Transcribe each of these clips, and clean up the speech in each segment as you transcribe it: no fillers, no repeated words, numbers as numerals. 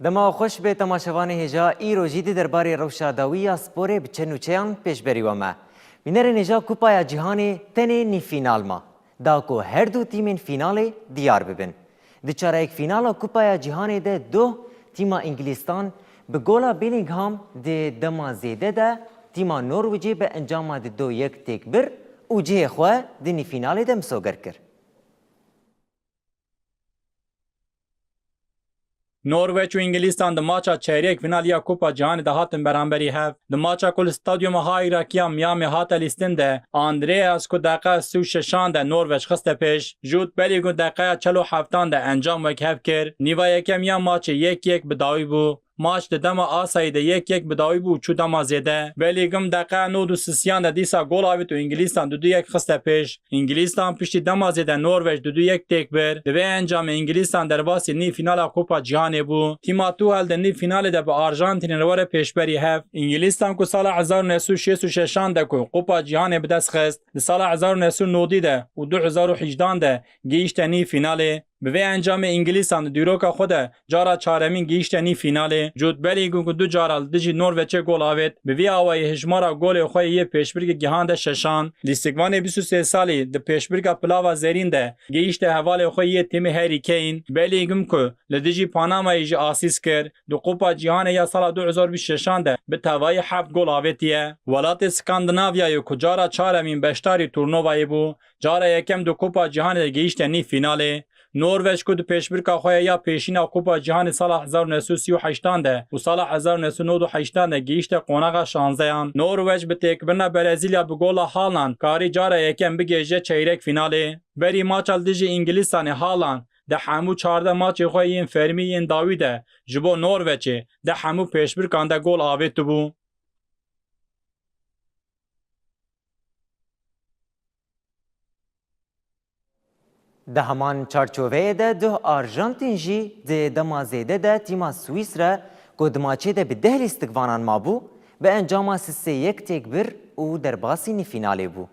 دما خوش به تماشاوان هجا ایرو جدی درباره روشاداوی سپور بچنوچیان پیش بریومه. وینر نجا کوپایا جهانی تنه نی فینال ما. دا کو هر دو تیمین فینال دیار ببین. دیچاره یک فینال کوپایا جهانی ده دو تیما انگلیستان به گولا بیلینگهام ده دما زیده ده تیما نروژی به انجام ده دو یک تک بر و جه خواه ده نی فینال ده مسوگر کرد. نروژ و انگلیستان د ماچا چهارک فینال یا کوپا جهان ده هاتن برانبری هف د ماچا کل استادیوم های راکیا میامی هات لیستن ده آندریاس کو دقیقه 36 ده نروژ خسته پیش جود بلیگو دقیقه 47 ده انجام وک هف کرد نیوا یکم یا ماچ 1-1 بداوی بو ماچ د دما آسای ده 1-1 بداوی بو چو دما زیده بلیگم دقیقه 93 ده دیسا گل آوید و انگلیستان 2-1 خسته پیش انگلیستان پشتی دما زیده نروژ 2-1 تک بر دوی انجام انگلیستان در باسی نی فینال کوپا جهان بو تیما تو هل د نی فینال ده به آرژانتین روره پیشبری هف انگلیستان کو سال 1966 ده کو کوپا جهان به دست خست د سال 1990 ده و 2018 ده گیشت نی فینال به انجام انگلیسان دیروکا خود جارا چهارمین گیشتنی فیناله جود بلیگو دو جارال دجی نروژ گل آوید به وی اوای هجمارا گل خو یه پیشبرگ گهاند ششان لیستگوان 23 سالی د پیشبرگ پلاوا زرین ده گیشت حواله خو یه تیم هری کین بلیگم کو لدجی پاناما یج اسیس کر دو کوپا جهان یا سال 2026 ده به توای 7 گل آویتیه ولات اسکاندیناویا یو جارا چهارمین بشتاری تورنوای بو جارا یکم دو کوپا جهان گیشتنی فیناله نروژ کو د پیشبرکا خو یا پیشینا کوپا جهان سال 1938 ده و سال 1998 ده گیشت قونغه 16 نروژ به تکبرنا برزیلیا به گل هالند کاری جاره یکم بگیجه چیرک فیناله بری ماچال دیجی انگلیستان هالند ده همو 14 ماچ خو این فرمی این داویده جبو نروژ ده همو پیشبرکان ده گل آویت بو ده همان چارچوبه ده دو آرژانتین جی ده دما زیده ده تیما سوئیس را که دماچه ده به ده لیستگوانان ما بو به انجام 3-1 تک بر و در باسی نی فیناله بو.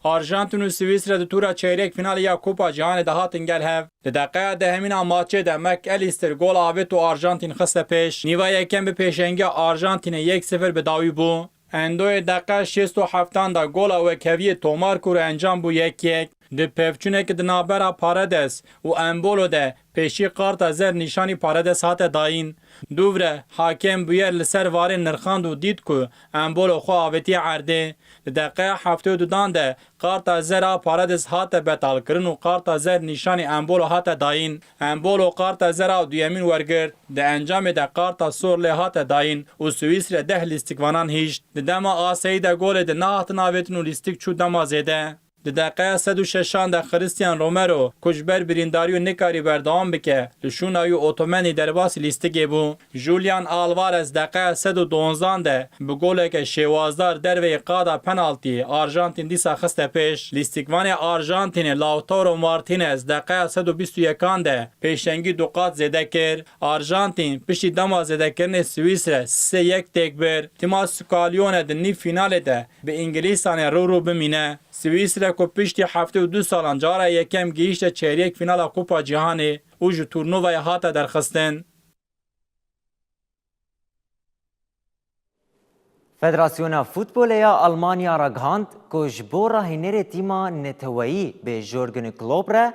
آرژانتین و سوئیس را د تورا چهارک فینال یا کوپا جهان ده هاتن گل هف د دقیقه ده همین ماچه ده مک الیستر گل آوید و آرژانتین خسته پیش نیوا یکم به پیشنگی آرژانتین 1-0 به داوی بو اندوی دقیقه 67 دا گل و کوی تومار کور انجام بو 1-1 د پفچونه که د نابرا پاردس و امبولو ده پیشی قارتا زر نشانی پاردس هات داین دووره حاکم بویر لسر واره نرخاند و دید که امبولو خو آویتی عرده د دقیقه 72 ده قارتا زر پاردس هات بتال کرن و قارتا زر نشانی امبولو هات داین امبولو قارتا زر و دویمین ورگرد د انجام ده قارتا سور له هات داین و سوئیس ر ده لیستگوانان هیچ د دما آسی ده گل ده نهات ناویتن و لیستگ چو دما زیده د دقیقه 106 ده خریستیان رومرو کجبر برینداریو نکاری بردام بکه لشونایو اوتومنی در باس لیستگی بو جولیان آلوارز دقیقه 112 ده به گله که شوازدار در وی قادا پنالتی آرژانتین دیسا خسته پیش لیستگوان آرژانتین لاوتارو مارتینز دقیقه 121 ده پیشنگی دو قات زده کر آرژانتین پشتی دما زده کرن سوئیس ر 3-1 تک بر تیما سکالیون ده نی فینال ده به انگلیسان رو بمینه سوئیس را کو پشتی 72 سالان جارا یکم گیشت چهارک فینال کوپا جهانی او جو تورنوای هات درخستن فدراسیون فوتبال یا آلمانیا را گهاند که جبور راهینر تیما نتوایی به جورگن کلوب را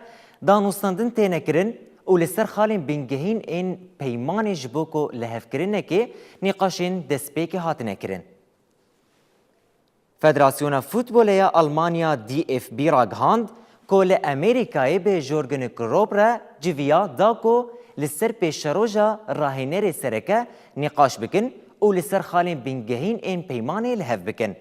دانوستاندن تینه کرن و لسر خالین بینگهین این پیمان جبو که لحف کرنه که نقاشین دسپیک هاتنه کرن. فدراسیون فوتبال یا آلمانیا DFB را گهاند که لامریکای به جورگن کلوب را جویا دا که لسر پیشروجا راهینر سرکه نقاش بکن و لسر خالین بینگهین این پیمانی لحف بکن.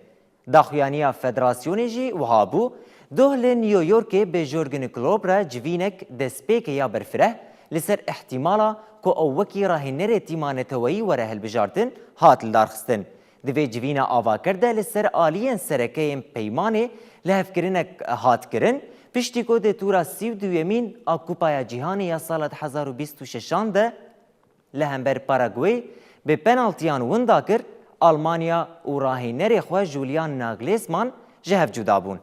داخویانی فدراسیون جی وهابو دوه نیویورک به جورگن کلوب را جوینک دسپیک یا برفره لسر احتمالا که اوکی راهینر تیمانتوایی وره هلبجارتن هات لدارخستن. دوی جوینا آوا کرده لسر آلین سرکه پیمانی لحف کرنک هات کرن پشتی که ده تورا 32 آکوپایا جهانی یا سال 2026 ده لهمبر پاراگوی به پنالتیان وندا کرد آلمانیا و راهینر خواه جولیان ناگلیسمان جهف جدا بون.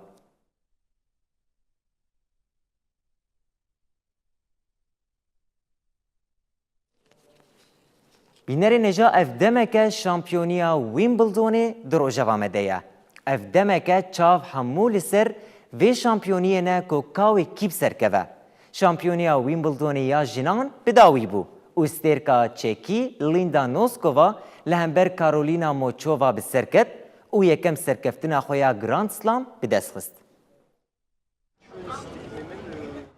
بینەرê neja ev demeke şampiyoniya Wimbledonê di rojeva me de ye. Ev demeke çav hemû li ser vê şampiyoniyê ne ku kawê kîp serkeve. Şampiyoniya Wimbledonê ya jinan bi dawî bû û stêrka Çekî Linda Noskova li hember Karolina Mochova bi ser ket û yekem serkeftina xwe ya Grand Slam bi dest xist.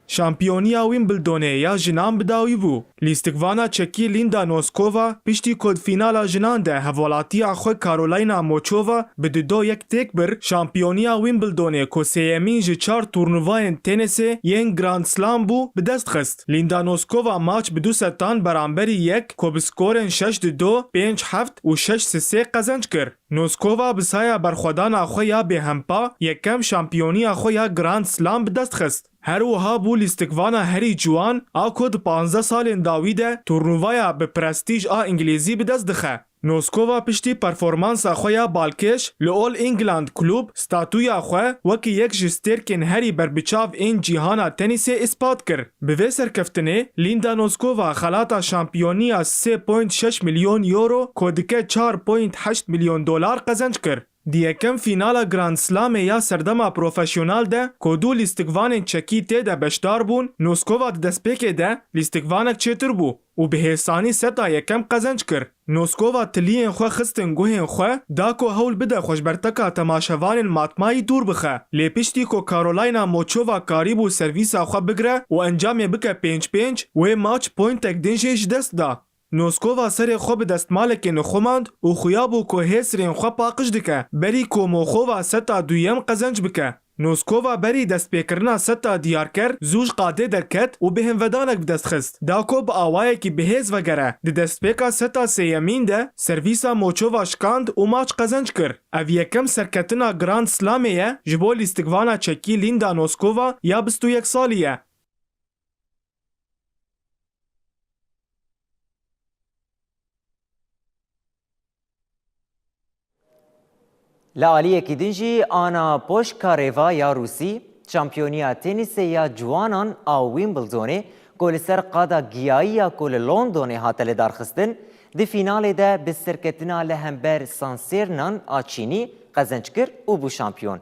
Şampiyoniya Wimbledonê ya jinan bi dawî bû. Lîstikvana Çekî Linda Noskova piştî kodfînala jinan de hevvalatiya xwe Karolina Mochova bi 2-1 têk bir Şampiyoniya Wimbledonê ku sêyemîn ji 4 turnuvayên tenîsê yên Grand Slam bû bi dest xist. Linda Noskova maç bi 2 setan beramberî yek ku bi skorên 6-2, 5-7 û 6-3 qezenc kir. Noskova bi saya berxwedana xwe ya bêhempa yekem şampiyoniya xwe ya Grand Slam bi dest xist. Her wiha bû lîstikvana herî ciwan a ku di 15 salên dawî de turnuvaya bi prestîj a İngilîzî bi dest dixe. Noskova piştî performansa xwe ya balkêş li All England Club statûya xwe wekî yek ji stêrkên herî berbiçav ên cîhana tenîsê ispat kir. Bi vê serkeftinê Linda Noskova xelata şampiyoniya 3.6 milyon euro ku dike 4.8 milyon dolar qezenc kir. Di yekem fînala Grand Slamê ya serdema profesyonel de ku du lîstikvanên Çekî tê de beşdar bûn, Noskova di destpêkê de lîstikvanek çêtir bû û bi hêsanî seta yekem qezenc kir. Noskova tiliyên xwe xistin guhên xwe da ku hewl bide xweşberteka temaşevanên matmayî dûr bixe. Lê piştî ku Karolina Mochova karîbû servîsa xwe bigire û encamê bike 5-5, wê maç pointek din jê ji dest da. Noskova serê xwe bi destmalekê nixwemand û xuya bû ku hêsirên xwe paqij dike, berî ku Mochova seta duyem qezenc bike. Noskova berî destpêkirina seta diyarker zû ji qadê derket û bihênvedanek bi dest xist. Da ku bi awayekî bihêz vegere, di destpêka seta sêyemîn de servîsa Mochova şikand û maç qezenc kir. Ev yekem serketina Grand Slamê ye ji bo lîstikvana Çekî Linda Noskova ya 21 salî ye. Li aliyekî din jî Ana Poşkareva ya Rûsî şampiyoniya tenîsê ya ciwanan a Wimbledonê ku li ser qada giyayî ya ku li Londonê hate lêdarxistin di fînalê de bi serketina li hember Sansêrnan a Çînî qezenc kir û bû şampiyon.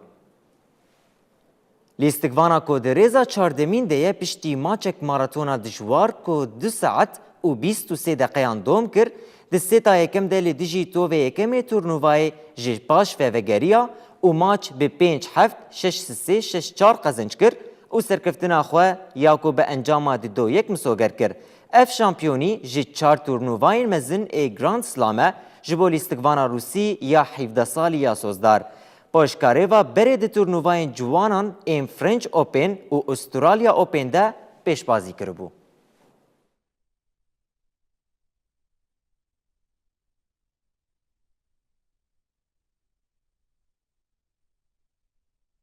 Lîstikvana ku di rêza çardemîn de ye piştî maçek maratona dijwar ku 2 saet û 23 deqeyan dom kir, di sêta yekem de li dijî tovê yekemê turnuvayê ji paş vevegeriya û maç bi 5-7, 6-3, 6-4 qezenc kir û serkeftina xwe ya ku bi encama 2-1 misoger kir. Ev şampiyonî ji 4 turnuvayên mezin ê Grand Slam'e ji bo lîstikvana Rûsî ya 17 salî ya sozdar. Poşkareva berê di turnuvayên ciwanan ên French Open û Avustralya Open de pêşbazî kiribû.